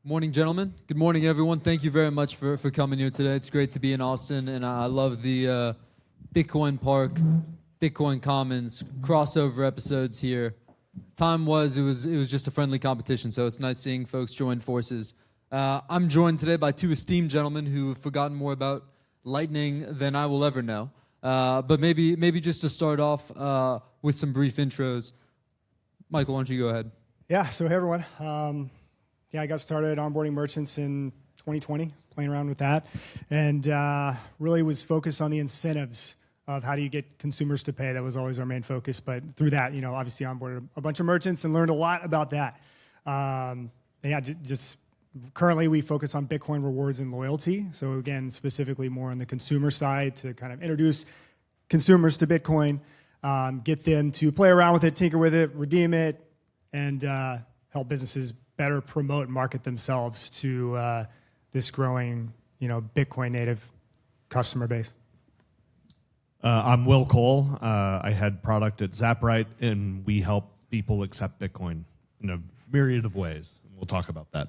Morning, gentlemen. Good morning, everyone. Thank you very much for coming here today. It's great to be in Austin, and I love the Bitcoin Park, Bitcoin Commons crossover episodes here. Time was it was just a friendly competition, so it's nice seeing folks join forces. I'm joined today by two esteemed gentlemen who've forgotten more about Lightning than I will ever know. But maybe just to start off with some brief intros. Michael, why don't you go ahead? Yeah. So hey, everyone. I got started onboarding merchants in 2020, playing around with that, and really was focused on the incentives of how do you get consumers to pay. That was always our main focus. But through that, obviously onboarded a bunch of merchants and learned a lot about that. Just currently we focus on Bitcoin rewards and loyalty. So again, specifically more on the consumer side to kind of introduce consumers to Bitcoin, get them to play around with it, tinker with it, redeem it, and help businesses better promote and market themselves to this growing, Bitcoin native customer base. I'm Will Cole. I had product at Zaprite, and we help people accept Bitcoin in a myriad of ways. We'll talk about that.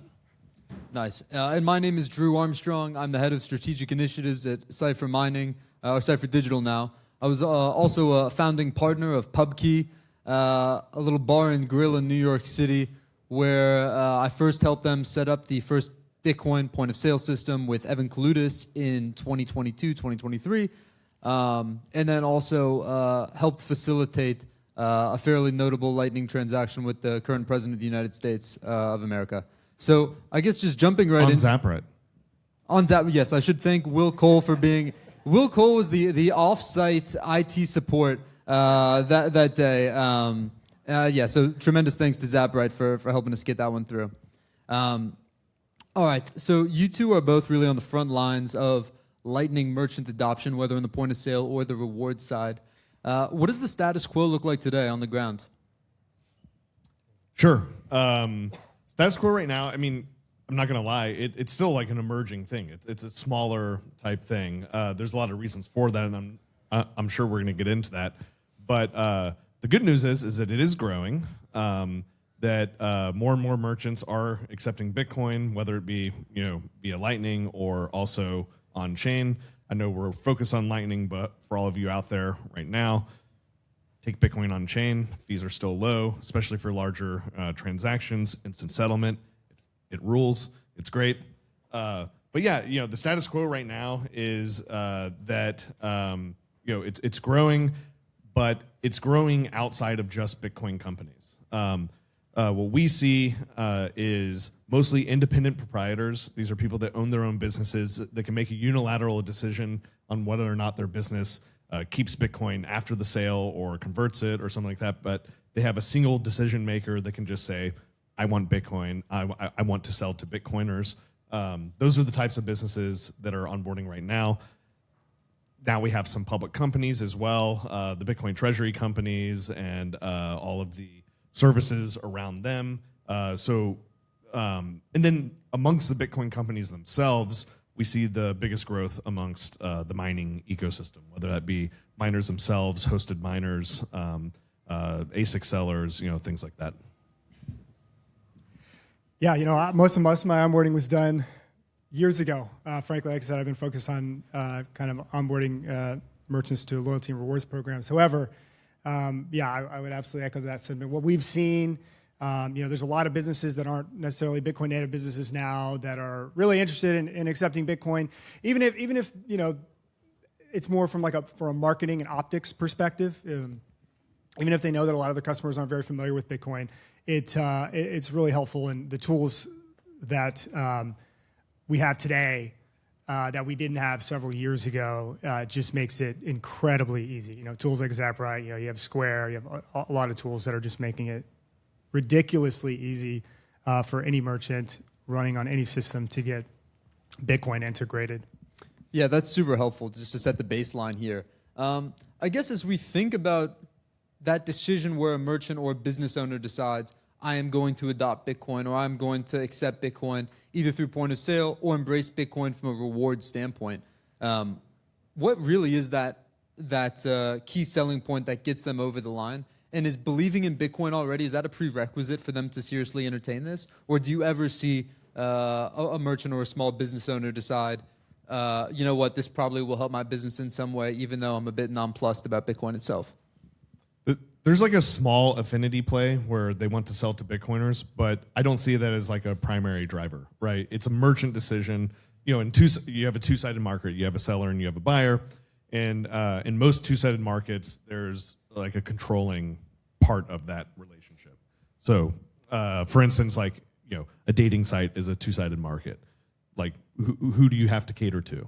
Nice. And my name is Drew Armstrong. I'm the head of strategic initiatives at Cypher Mining, or Cypher Digital now. I was also a founding partner of PubKey, a little bar and grill in New York City, where I first helped them set up the first Bitcoin point of sale system with Evan Kalutis in 2022, 2023, and then also helped facilitate a fairly notable Lightning transaction with the current president of the United States of America. So I guess just jumping right in. On Zaprite. On Zaprite, yes. I should thank Will Cole for being... Will Cole was the off-site IT support that day. So tremendous thanks to Zaprite for helping us get that one through. All right, so you two are both really on the front lines of Lightning merchant adoption, whether on the point of sale or the reward side. What does the status quo look like today on the ground? Sure. Status quo right now, I'm not going to lie, it's still like an emerging thing. It's a smaller type thing. There's a lot of reasons for that, and I'm sure we're going to get into that. But the good news is that it is growing, that more and more merchants are accepting Bitcoin, whether it be via Lightning or also on-chain. I know we're focused on Lightning, but for all of you out there right now, take Bitcoin on-chain. Fees are still low, especially for larger transactions. Instant settlement, it rules. It's great. But yeah, the status quo right now is that it's growing, but it's growing outside of just Bitcoin companies. What we see is mostly independent proprietors. These are people that own their own businesses that can make a unilateral decision on whether or not their business keeps Bitcoin after the sale or converts it or something like that. But they have a single decision maker that can just say, I want Bitcoin. I want to sell to Bitcoiners. Those are the types of businesses that are onboarding right now. Now we have some public companies as well, the Bitcoin Treasury companies and all of the services around them. And then amongst the Bitcoin companies themselves, we see the biggest growth amongst the mining ecosystem, whether that be miners themselves, hosted miners, ASIC sellers, things like that. Yeah, most of my onboarding was done years ago. Frankly, like I said, I've been focused on kind of onboarding merchants to loyalty and rewards programs. However, I would absolutely echo that sentiment. What we've seen, there's a lot of businesses that aren't necessarily Bitcoin native businesses now that are really interested in accepting Bitcoin, even if it's more from for a marketing and optics perspective. Even if they know that a lot of their customers aren't very familiar with Bitcoin, it's really helpful, and the tools that we have today that we didn't have several years ago just makes it incredibly easy. Tools like Zaprite, you have Square, you have a lot of tools that are just making it ridiculously easy for any merchant running on any system to get Bitcoin integrated. Yeah, that's super helpful just to set the baseline here. I guess as we think about that decision where a merchant or a business owner decides, I am going to adopt Bitcoin or I'm going to accept Bitcoin either through point of sale or embrace Bitcoin from a reward standpoint. What really is that key selling point that gets them over the line? And is believing in Bitcoin already, is that a prerequisite for them to seriously entertain this? Or do you ever see a merchant or a small business owner decide, you know what, this probably will help my business in some way, even though I'm a bit nonplussed about Bitcoin itself? There's like a small affinity play where they want to sell to Bitcoiners, but I don't see that as like a primary driver, right? It's a merchant decision. You know, you have a two-sided market. You have a seller and you have a buyer. And in most two-sided markets, there's like a controlling part of that relationship. So, for instance, like, you know, a dating site is a two-sided market. Like, who do you have to cater to?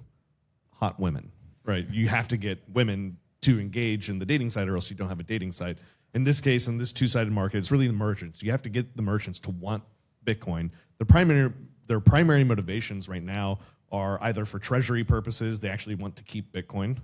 Hot women, right? You have to get women to engage in the dating site, or else you don't have a dating site. In this case, in this two-sided market, it's really the merchants. You have to get the merchants to want Bitcoin. Their primary motivations right now are either for treasury purposes. They actually want to keep Bitcoin.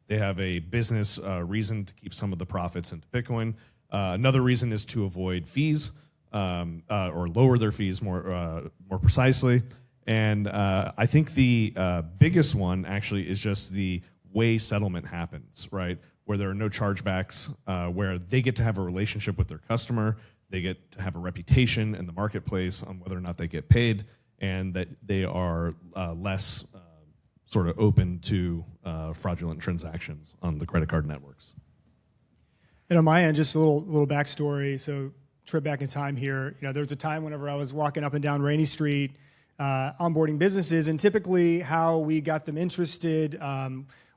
They have a business reason to keep some of the profits into Bitcoin. Another reason is to avoid fees or lower their fees more precisely. And I think the biggest one actually is just the way settlement happens, right? Where there are no chargebacks, where they get to have a relationship with their customer, they get to have a reputation in the marketplace on whether or not they get paid, and that they are less sort of open to fraudulent transactions on the credit card networks. And on my end, just a little backstory. So trip back in time here. You know, there was a time whenever I was walking up and down Rainy Street, onboarding businesses, and typically how we got them interested.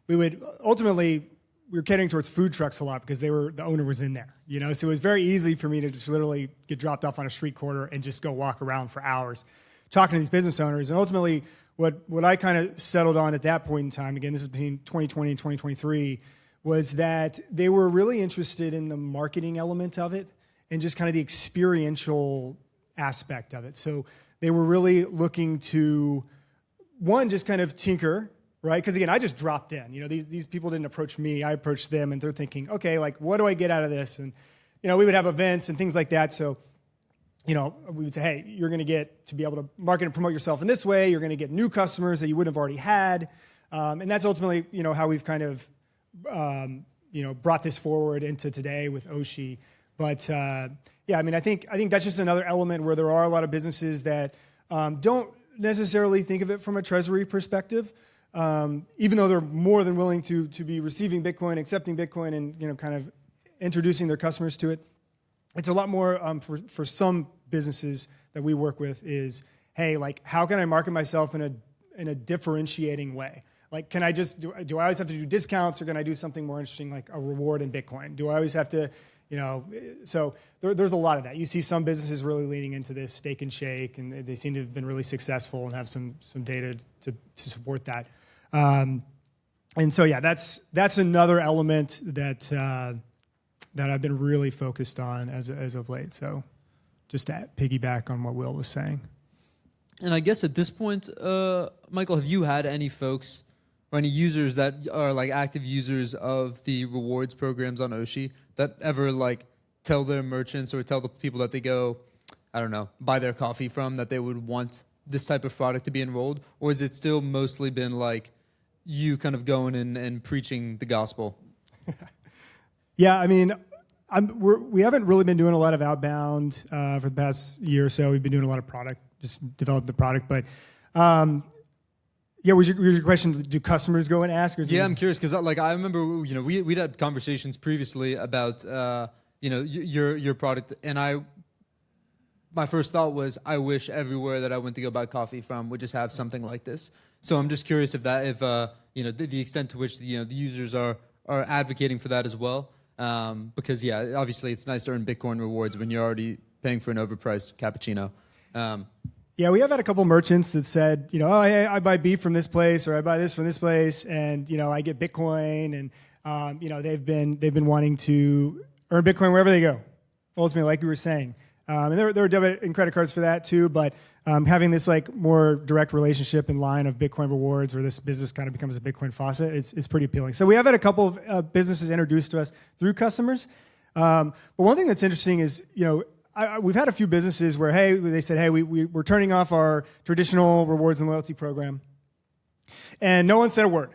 We were catering towards food trucks a lot because the owner was in there, you know. So it was very easy for me to just literally get dropped off on a street corner and just go walk around for hours, talking to these business owners. And ultimately, what I kind of settled on at that point in time, again, this is between 2020 and 2023, was that they were really interested in the marketing element of it and just kind of the experiential aspect of it. So they were really looking to, one, just kind of tinker, right? Because again, I just dropped in. You know, these people didn't approach me. I approached them, and they're thinking, okay, like, what do I get out of this? And, you know, we would have events and things like that. So, you know, we would say, hey, you're going to get to be able to market and promote yourself in this way. You're going to get new customers that you wouldn't have already had. And that's ultimately, you know, how we've kind of, you know, brought this forward into today with Oshi. But yeah, I mean, I think that's just another element where there are a lot of businesses that don't necessarily think of it from a treasury perspective. Even though they're more than willing to be receiving Bitcoin, accepting Bitcoin, and, you know, kind of introducing their customers to it, it's a lot more for some businesses that we work with is, hey, like, how can I market myself in a differentiating way? Like, can I just do I always have to do discounts, or can I do something more interesting like a reward in Bitcoin? Do I always have to, you know? So there's a lot of that. You see some businesses really leaning into this Steak and Shake, and they seem to have been really successful and have some data to support that. And so, yeah, that's another element that I've been really focused on as of late. So just to piggyback on what Will was saying. And I guess at this point, Michael, have you had any folks or any users that are like active users of the rewards programs on Oshi that ever like tell their merchants or tell the people that they go, I don't know, buy their coffee from, that they would want this type of product to be enrolled? Or has it still mostly been like you kind of going in and preaching the gospel? Yeah, I mean, we haven't really been doing a lot of outbound for the past year or so. We've been doing a lot of product, just develop the product. But yeah, was your question, do customers go and ask? Or yeah, I'm curious because like I remember, you know, we'd had conversations previously about you know, your product, and my first thought was, I wish everywhere that I went to go buy coffee from would just have something like this. So I'm just curious if you know, the extent to which the users are advocating for that as well. Because yeah, obviously it's nice to earn Bitcoin rewards when you're already paying for an overpriced cappuccino. Yeah, we have had a couple merchants that said, you know, oh, hey, I buy beef from this place, or I buy this from this place, and, you know, I get Bitcoin, and you know, they've been wanting to earn Bitcoin wherever they go. Ultimately, like we were saying, and there are debit and credit cards for that too, but having this like more direct relationship in line of Bitcoin rewards, where this business kind of becomes a Bitcoin faucet, it's pretty appealing. So we have had a couple of businesses introduced to us through customers. But one thing that's interesting is, you know, we've had a few businesses where, hey, they said, hey, we're turning off our traditional rewards and loyalty program, and no one said a word.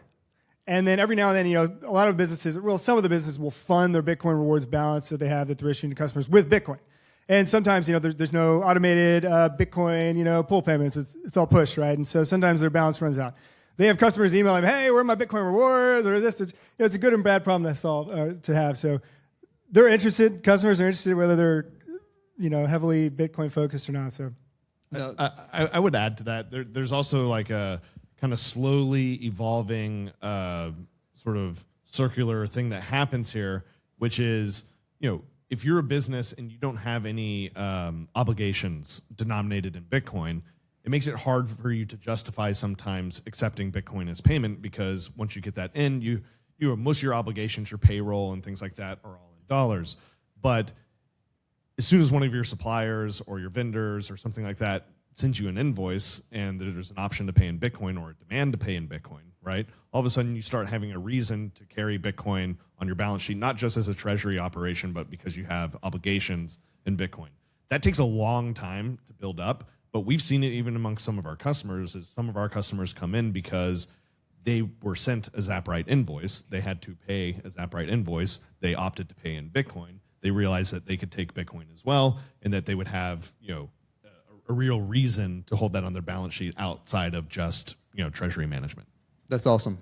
And then every now and then, you know, a lot of businesses, well, some of the businesses will fund their Bitcoin rewards balance that they have that they're issuing to customers with Bitcoin. And sometimes, there's no automated Bitcoin, pull payments. It's all push, right? And so sometimes their balance runs out. They have customers emailing, hey, where are my Bitcoin rewards or this? It's a good and bad problem to solve, to have. So they're interested. Customers are interested whether they're, heavily Bitcoin focused or not. So No. I would add to that. There's also like a kind of slowly evolving sort of circular thing that happens here, which is, if you're a business and you don't have any obligations denominated in Bitcoin, it makes it hard for you to justify sometimes accepting Bitcoin as payment, because once you get that in, most of your obligations, your payroll and things like that, are all in dollars. But as soon as one of your suppliers or your vendors or something like that sends you an invoice and there's an option to pay in Bitcoin or a demand to pay in Bitcoin, right? All of a sudden you start having a reason to carry Bitcoin on your balance sheet, not just as a treasury operation, but because you have obligations in Bitcoin. That takes a long time to build up, but we've seen it even among some of our customers, as some of our customers come in because they were sent a Zapright invoice. They had to pay a Zapright invoice. They opted to pay in Bitcoin. They realized that they could take Bitcoin as well, and that they would have, a real reason to hold that on their balance sheet outside of just, treasury management. That's awesome.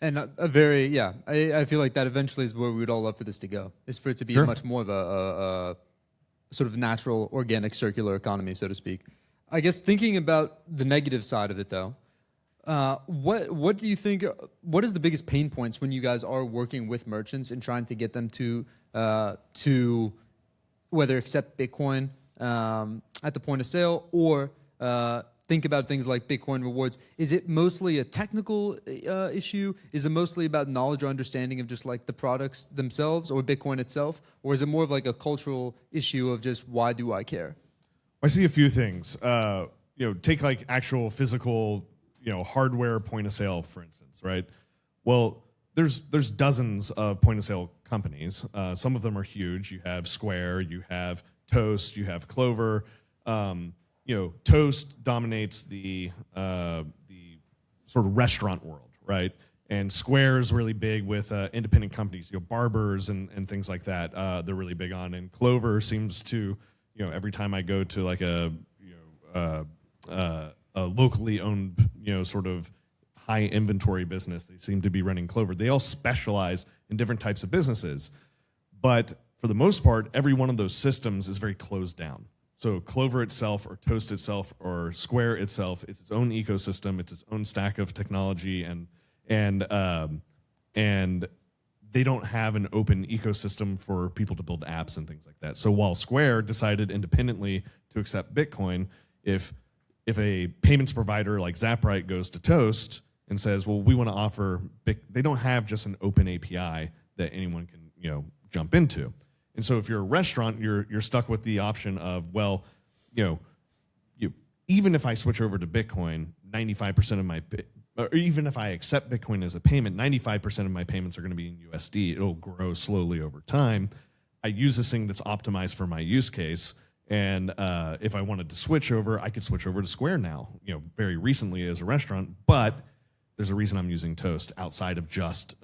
And I feel like that eventually is where we would all love for this to go, is for it to be Sure. much more of a sort of natural, organic, circular economy, so to speak. I guess thinking about the negative side of it, though, what do you think? What is the biggest pain points when you guys are working with merchants and trying to get them to whether accept Bitcoin at the point of sale or think about things like Bitcoin rewards? Is it mostly a technical issue? Is it mostly about knowledge or understanding of just like the products themselves or Bitcoin itself, or is it more of like a cultural issue of just why do I care? I see a few things. Take like actual physical, hardware point of sale, for instance, right? Well, there's dozens of point of sale companies. Some of them are huge. You have Square, you have Toast, you have Clover. Toast dominates the sort of restaurant world, right? And Square is really big with independent companies, barbers and things like that. They're really big on. And Clover seems to, every time I go to like a locally owned, sort of high inventory business, they seem to be running Clover. They all specialize in different types of businesses, but for the most part, every one of those systems is very closed down. So Clover itself, or Toast itself, or Square itself, is its own ecosystem. It's its own stack of technology, and they don't have an open ecosystem for people to build apps and things like that. So while Square decided independently to accept Bitcoin, if a payments provider like Zapright goes to Toast and says, well, we want to offer they don't have just an open API that anyone can jump into. And so if you're a restaurant, you're stuck with the option of, well, even if I switch over to Bitcoin, 95% of my, or even if I accept Bitcoin as a payment, 95% of my payments are going to be in USD. It'll grow slowly over time. I use this thing that's optimized for my use case. And if I wanted to switch over, I could switch over to Square now, very recently as a restaurant, but there's a reason I'm using Toast outside of just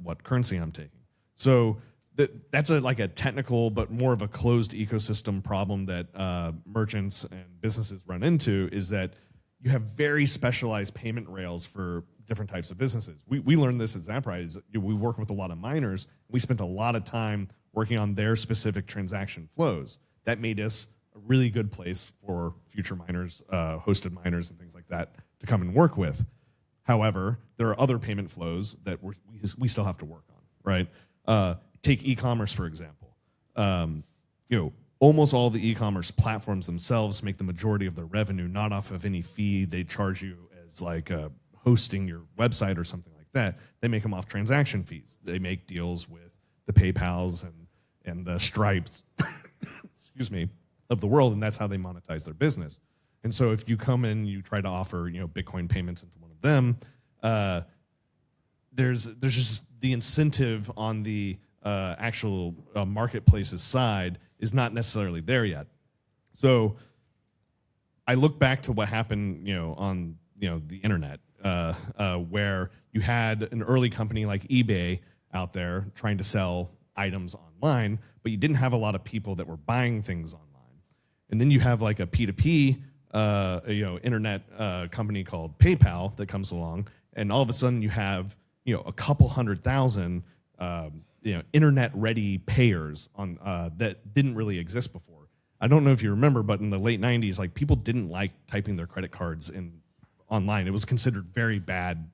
what currency I'm taking. So that's like a technical, but more of a closed ecosystem problem that merchants and businesses run into, is that you have very specialized payment rails for different types of businesses. We learned this at Zapright. We work with a lot of miners. We spent a lot of time working on their specific transaction flows. That made us a really good place for future miners, hosted miners and things like that to come and work with. However, there are other payment flows that we still have to work on, right? Take e-commerce, for example. Almost all the e-commerce platforms themselves make the majority of their revenue not off of any fee they charge you as like hosting your website or something like that. They make them off transaction fees. They make deals with the PayPals and the Stripes, excuse me, of the world, and that's how they monetize their business. And so if you come in, you try to offer Bitcoin payments into one of them, there's just the incentive on the actual marketplace's side is not necessarily there yet. So I look back to what happened, on the internet, where you had an early company like eBay out there trying to sell items online, but you didn't have a lot of people that were buying things online. And then you have like a P2P, internet company called PayPal that comes along, and all of a sudden you have a couple 100,000 internet-ready payers on that didn't really exist before. I don't know if you remember, but in the late 90s, like people didn't like typing their credit cards in online. It was considered very bad,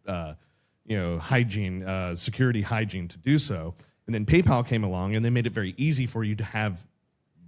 hygiene, security hygiene to do so. And then PayPal came along, and they made it very easy for you to have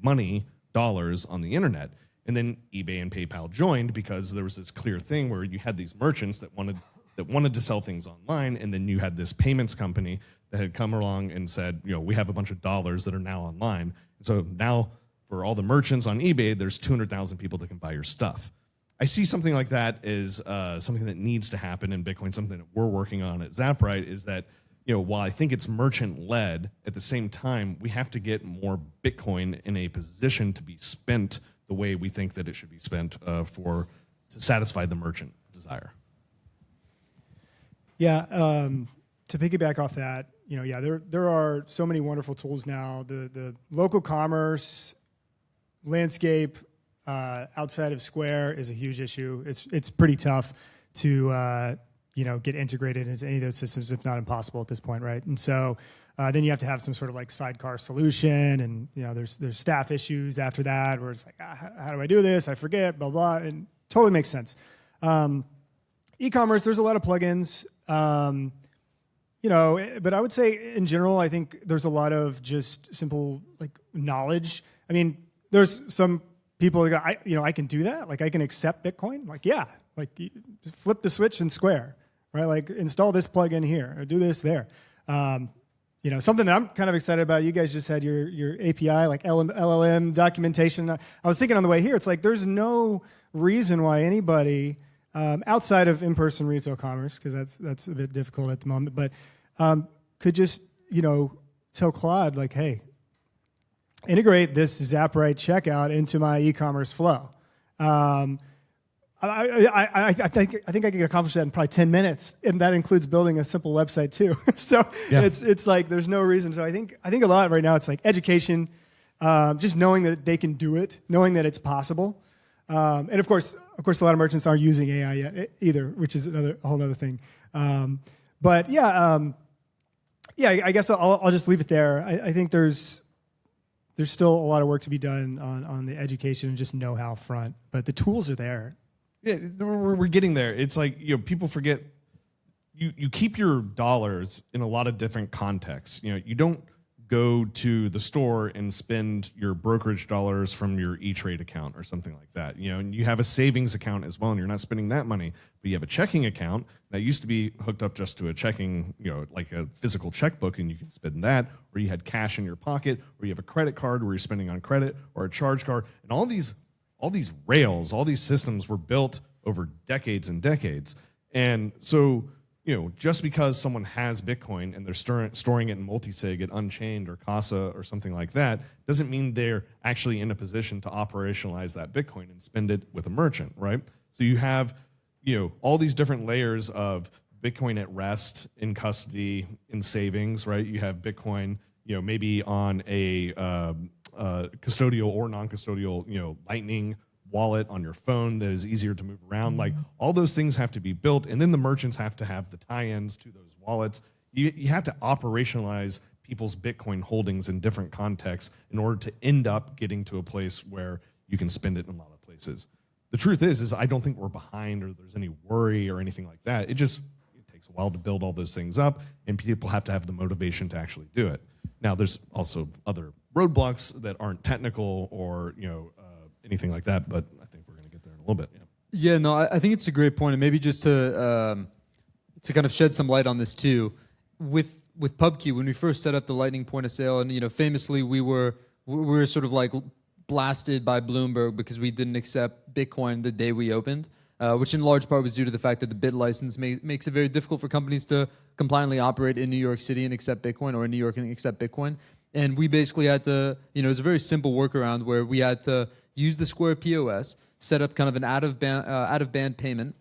money, dollars on the internet. And then eBay and PayPal joined because there was this clear thing where you had these merchants that wanted to sell things online, and then you had this payments company that had come along and said, we have a bunch of dollars that are now online. So now for all the merchants on eBay, there's 200,000 people that can buy your stuff. I see something like that as something that needs to happen in Bitcoin, something that we're working on at Zapright, is that while I think it's merchant-led, at the same time, we have to get more Bitcoin in a position to be spent the way we think that it should be spent to satisfy the merchant desire. Yeah, to piggyback off that, there are so many wonderful tools now. The local commerce landscape outside of Square is a huge issue. It's pretty tough to get integrated into any of those systems, if not impossible at this point, right? And so then you have to have some sort of like sidecar solution, and there's staff issues after that where it's like, how do I do this? I forget, blah blah, and totally makes sense. E-commerce, there's a lot of plugins, but I would say in general, I think there's a lot of just simple like knowledge. I mean, there's some people that go, I can do that. Like I can accept Bitcoin. Like, yeah, like you just flip the switch in Square, right? Like install this plugin here or do this there. Something that I'm kind of excited about. You guys just had your API, like LLM documentation. I was thinking on the way here, it's like there's no reason why anybody outside of in-person retail commerce, because that's a bit difficult at the moment, but could just tell Claude like, hey, integrate this Zapright checkout into my e-commerce flow. I think I could accomplish that in probably 10 minutes, and that includes building a simple website too. So yeah. It's like there's no reason. So I think a lot right now it's like education, just knowing that they can do it, knowing that it's possible, and of course a lot of merchants aren't using AI yet either, which is a whole other thing. But yeah, I guess I'll just leave it there. I think there's still a lot of work to be done on the education and just know-how front, but the tools are there. Yeah, we're getting there. It's like people forget you keep your dollars in a lot of different contexts. You don't go to the store and spend your brokerage dollars from your E-Trade account or something like that. And you have a savings account as well, and you're not spending that money, but you have a checking account that used to be hooked up just to a checking, like a physical checkbook, and you can spend that, or you had cash in your pocket, or you have a credit card where you're spending on credit, or a charge card, and all these rails, all these systems were built over decades and decades. And so, just because someone has Bitcoin and they're storing it in multisig at Unchained or Casa or something like that, doesn't mean they're actually in a position to operationalize that Bitcoin and spend it with a merchant, right? So you have, all these different layers of Bitcoin at rest, in custody, in savings, right? You have Bitcoin, maybe on a custodial or non-custodial, Lightning wallet on your phone that is easier to move around. Like all those things have to be built, and then the merchants have to have the tie-ins to those wallets. You have to operationalize people's Bitcoin holdings in different contexts in order to end up getting to a place where you can spend it in a lot of places. The truth is I don't think we're behind or there's any worry or anything like that. It takes a while to build all those things up, and people have to have the motivation to actually do it. Now, there's also other roadblocks that aren't technical or anything like that, but I think we're going to get there in a little bit. Yeah, no, I think it's a great point, and maybe just to kind of shed some light on this too. With PubKey, when we first set up the Lightning point of sale, and famously we were sort of like blasted by Bloomberg because we didn't accept Bitcoin the day we opened, which in large part was due to the fact that the BIT license makes it very difficult for companies to compliantly operate in New York City and accept Bitcoin, or in New York and accept Bitcoin. And we basically had to, it was a very simple workaround where we had to use the Square POS, set up kind of an out of band payment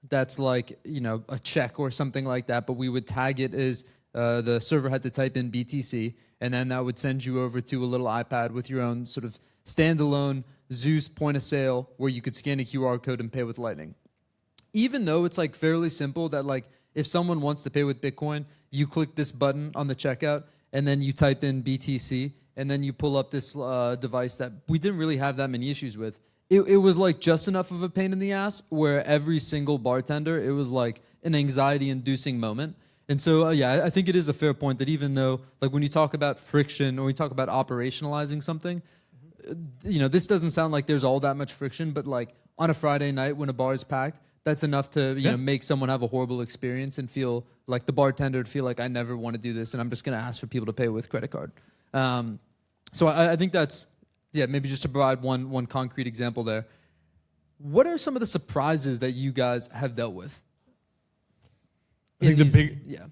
that's like a check or something like that, but we would tag it as the server had to type in BTC, and then that would send you over to a little iPad with your own sort of standalone Zeus point of sale where you could scan a QR code and pay with Lightning. Even though it's like fairly simple that like if someone wants to pay with Bitcoin, you click this button on the checkout and then you type in BTC and then you pull up this device that we didn't really have that many issues with. It was like just enough of a pain in the ass where every single bartender, it was like an anxiety-inducing moment. And so, yeah, I think it is a fair point that even though, like when you talk about friction or we talk about operationalizing something, you know, this doesn't sound like there's all that much friction, but like on a Friday night when a bar is packed, that's enough to you know make someone have a horrible experience and feel like the bartender would feel like I never want to do this and I'm just going to ask for people to pay with credit card. So I think that's, yeah, maybe just to provide one concrete example there. What are some of the surprises that you guys have dealt with? I think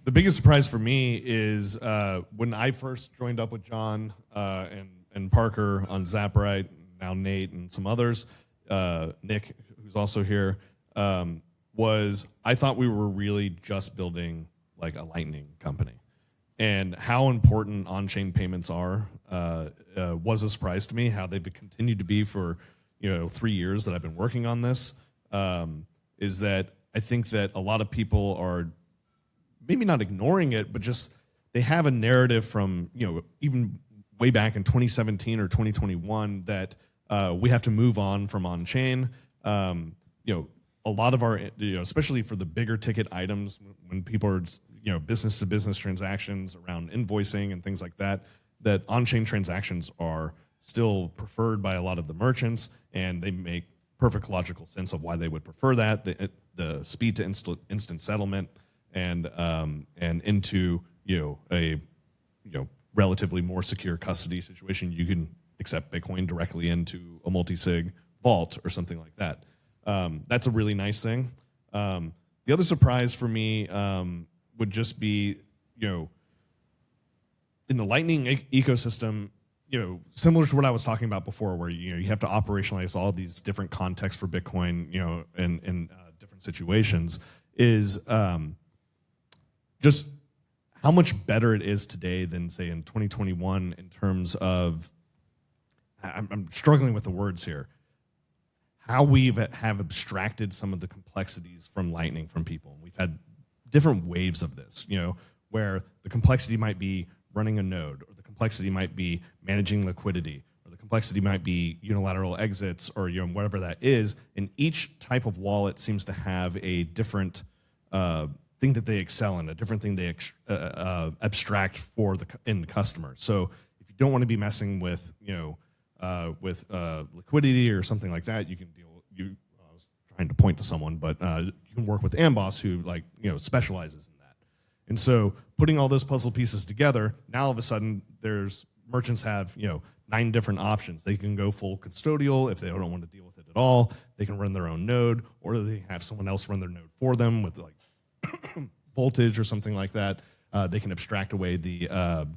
the biggest surprise for me is when I first joined up with John and Parker on Zaporite, now Nate and some others, Nick, who's also here, was I thought we were really just building like a Lightning company. And how important on-chain payments are was a surprise to me. How they've continued to be for 3 years that I've been working on this is that I think that a lot of people are maybe not ignoring it, but just they have a narrative from even way back in 2017 or 2021 that we have to move on from on-chain. A lot of our, especially for the bigger ticket items, when people are, business to business transactions around invoicing and things like that, that on-chain transactions are still preferred by a lot of the merchants, and they make perfect logical sense of why they would prefer that. The speed to instant settlement and into a relatively more secure custody situation, you can accept Bitcoin directly into a multi-sig vault or something like that. That's a really nice thing. The other surprise for me would just be, in the Lightning ecosystem, similar to what I was talking about before, where you have to operationalize all these different contexts for Bitcoin, in different situations, is just how much better it is today than say in 2021 in terms of, I'm struggling with the words here, how we have abstracted some of the complexities from Lightning from people. We've had different waves of this, where the complexity might be running a node, or the complexity might be managing liquidity, or the complexity might be unilateral exits, or whatever that is. And each type of wallet seems to have a different thing that they excel in, a different thing they abstract for the end customer. So if you don't want to be messing with, liquidity or something like that, you can deal. I was trying to point to someone, but you can work with Amboss, who specializes in that. And so putting all those puzzle pieces together, now all of a sudden there's merchants have 9 different options. They can go full custodial if they don't want to deal with it at all. They can run their own node, or they have someone else run their node for them with like voltage or something like that. They can abstract away the.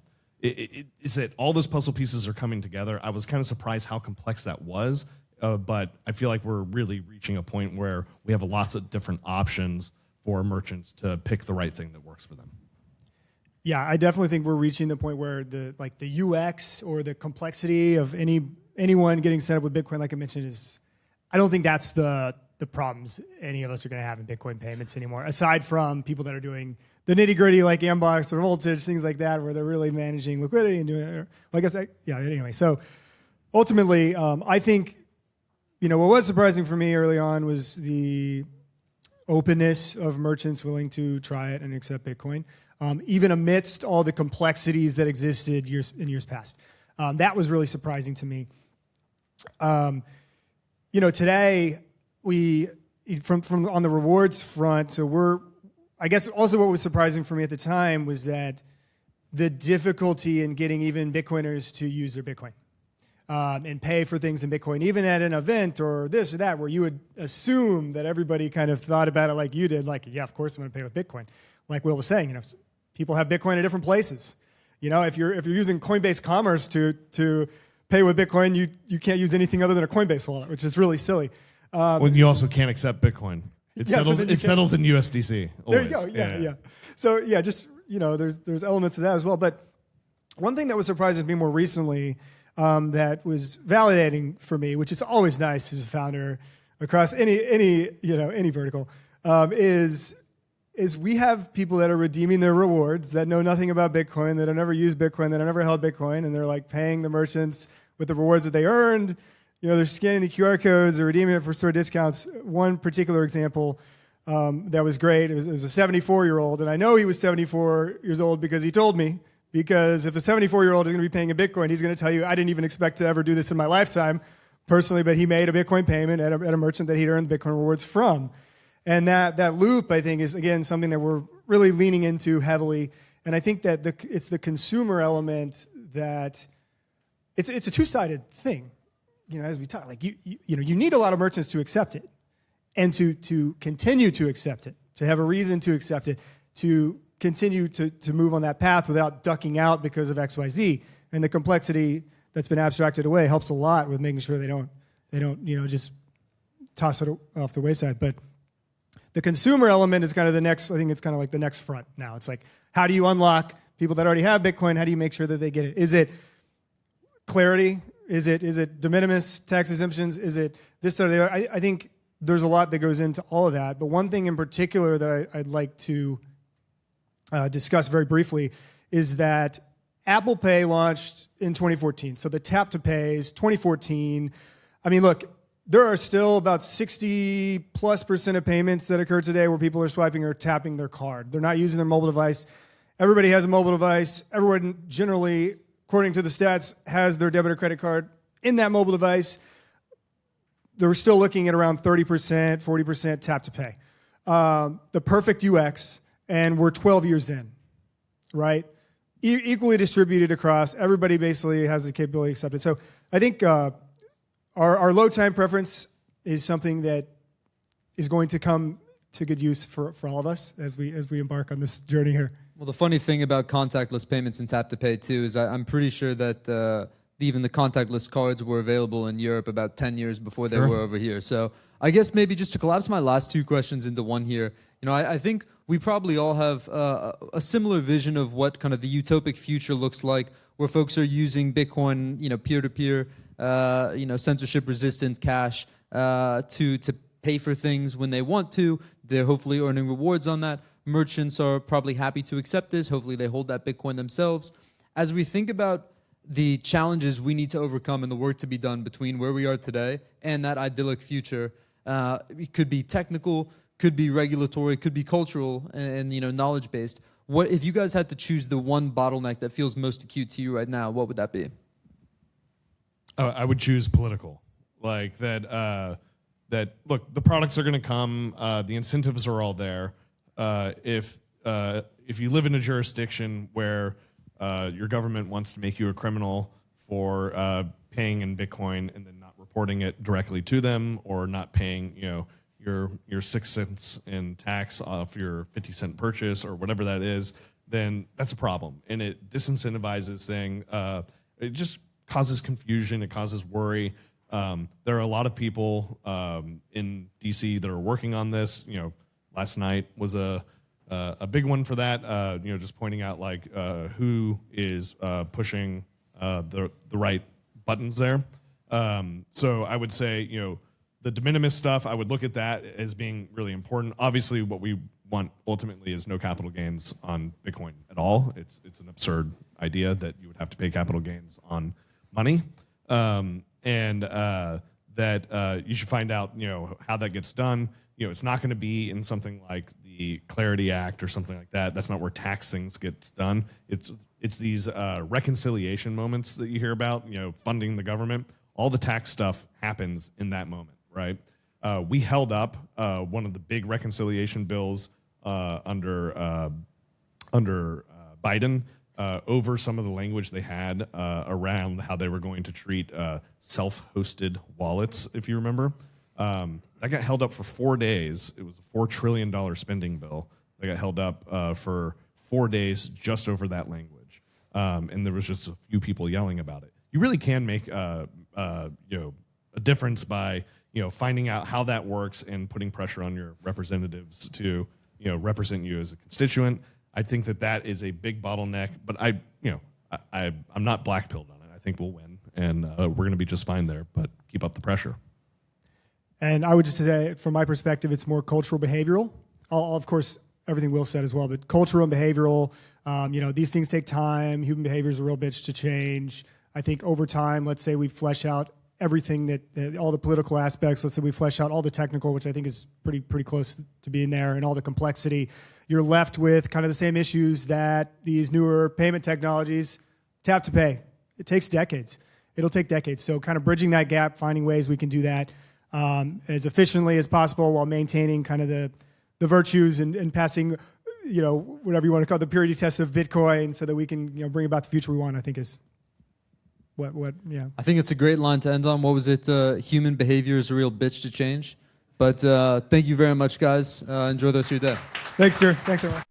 It's that all those puzzle pieces are coming together. I was kind of surprised how complex that was, but I feel like we're really reaching a point where we have lots of different options for merchants to pick the right thing that works for them. Yeah, I definitely think we're reaching the point where the UX or the complexity of anyone getting set up with Bitcoin, like I mentioned, is, I don't think that's the problems any of us are going to have in Bitcoin payments anymore, aside from people that are doing the nitty-gritty like Ambox or voltage, things like that, where they're really managing liquidity and doing it. Well, I guess, anyway. So ultimately, I think, what was surprising for me early on was the openness of merchants willing to try it and accept Bitcoin, even amidst all the complexities that existed in years past. That was really surprising to me. Today, we, from on the rewards front, so I guess also what was surprising for me at the time was that the difficulty in getting even Bitcoiners to use their Bitcoin and pay for things in Bitcoin, even at an event or this or that, where you would assume that everybody kind of thought about it like you did, like, yeah, of course I'm going to pay with Bitcoin. Like Will was saying, people have Bitcoin at different places. If you're using Coinbase Commerce to pay with Bitcoin, you can't use anything other than a Coinbase wallet, which is really silly. Well, you also can't accept Bitcoin. It settles in USDC. Always. There you go. Yeah. So just there's elements of that as well. But One thing that was surprising to me more recently that was validating for me, which is always nice as a founder across any vertical, is we have people that are redeeming their rewards that know nothing about Bitcoin, that have never used Bitcoin, that have never held Bitcoin, and they're like paying the merchants with the rewards that they earned. They're scanning the QR codes, they're redeeming it for store discounts. One particular example that was great, it was a 74-year-old, and I know he was 74 years old because he told me, because if a 74-year-old is going to be paying in Bitcoin, he's going to tell you, I didn't even expect to ever do this in my lifetime personally, but he made a Bitcoin payment at a merchant that he'd earned Bitcoin rewards from. And that loop, I think, is, again, something that we're really leaning into heavily. And I think that it's the consumer element that it's a two-sided thing. As we talk, like you need a lot of merchants to accept it, and to continue to accept it, to have a reason to accept it, to continue to move on that path without ducking out because of XYZ. And the complexity that's been abstracted away helps a lot with making sure they don't just toss it off the wayside. But the consumer element is kind of the next, I think it's kind of like the next front now. It's like, how do you unlock people that already have Bitcoin? How do you make sure that they get it? Is it clarity? Is it de minimis tax exemptions? Is it this or the other? I think there's a lot that goes into all of that. But one thing in particular that I'd like to discuss very briefly is that Apple Pay launched in 2014. So the tap to pay is 2014. I mean, look, there are still about 60+% of payments that occur today where people are swiping or tapping their card. They're not using their mobile device. Everybody has a mobile device. Everyone generally, according to the stats, has their debit or credit card in that mobile device. They're still looking at around 30%, 40% tap to pay. The perfect UX, and we're 12 years in, right? Equally distributed across. Everybody basically has the capability accepted. So I think our low time preference is something that is going to come to good use for all of us as we embark on this journey here. Well, the funny thing about contactless payments and tap to pay too is I'm pretty sure that even the contactless cards were available in Europe about 10 years before they were over here. So I guess maybe just to collapse my last two questions into one here, I think we probably all have a similar vision of what kind of the utopic future looks like, where folks are using Bitcoin, peer-to-peer, censorship-resistant cash to pay for things when they want to. They're hopefully earning rewards on that. Merchants are probably happy to accept this. Hopefully they hold that Bitcoin themselves. As we think about the challenges we need to overcome and the work to be done between where we are today and that idyllic future, it could be technical, could be regulatory, could be cultural, and knowledge-based. What if you guys had to choose the one bottleneck that feels most acute to you right now? What would that be? I would choose political, like that. Look, the products are going to come. The incentives are all there. If you live in a jurisdiction where your government wants to make you a criminal for paying in Bitcoin and then not reporting it directly to them, or not paying your 6 cents in tax off your 50-cent purchase or whatever that is, then that's a problem, and it disincentivizes things. It just causes confusion. It causes worry. There are a lot of people in DC that are working on this. Last night was a big one for that. Just pointing out who is pushing the right buttons there. So I would say the de minimis stuff, I would look at that as being really important. Obviously, what we want ultimately is no capital gains on Bitcoin at all. It's an absurd idea that you would have to pay capital gains on money, and that you should find out how that gets done. It's not going to be in something like the Clarity Act or something like that. That's not where tax things gets done. It's these reconciliation moments that you hear about. Funding the government. All the tax stuff happens in that moment, right? We held up one of the big reconciliation bills under Biden over some of the language they had around how they were going to treat self-hosted wallets, if you remember. That got held up for 4 days. It was a $4 trillion spending bill that got held up for 4 days just over that language. And there was just a few people yelling about it. You really can make a difference by finding out how that works and putting pressure on your representatives to represent you as a constituent. I think that is a big bottleneck, but I'm not black-pilled on it. I think we'll win, and we're going to be just fine there, but keep up the pressure. And I would just say, from my perspective, it's more cultural behavioral. Of course, everything Will said as well, but cultural and behavioral, these things take time. Human behavior is a real bitch to change. I think over time, let's say we flesh out everything that all the political aspects, let's say we flesh out all the technical, which I think is pretty close to being there, and all the complexity, you're left with kind of the same issues that these newer payment technologies tap to pay. It takes decades. It'll take decades. So kind of bridging that gap, finding ways we can do that as efficiently as possible while maintaining kind of the virtues and passing, whatever you want to call it, the purity test of Bitcoin, so that we can, bring about the future we want, I think is yeah. I think it's a great line to end on. What was it? Human behavior is a real bitch to change. But thank you very much, guys. Enjoy the rest of your day. Thanks, sir. Thanks, everyone.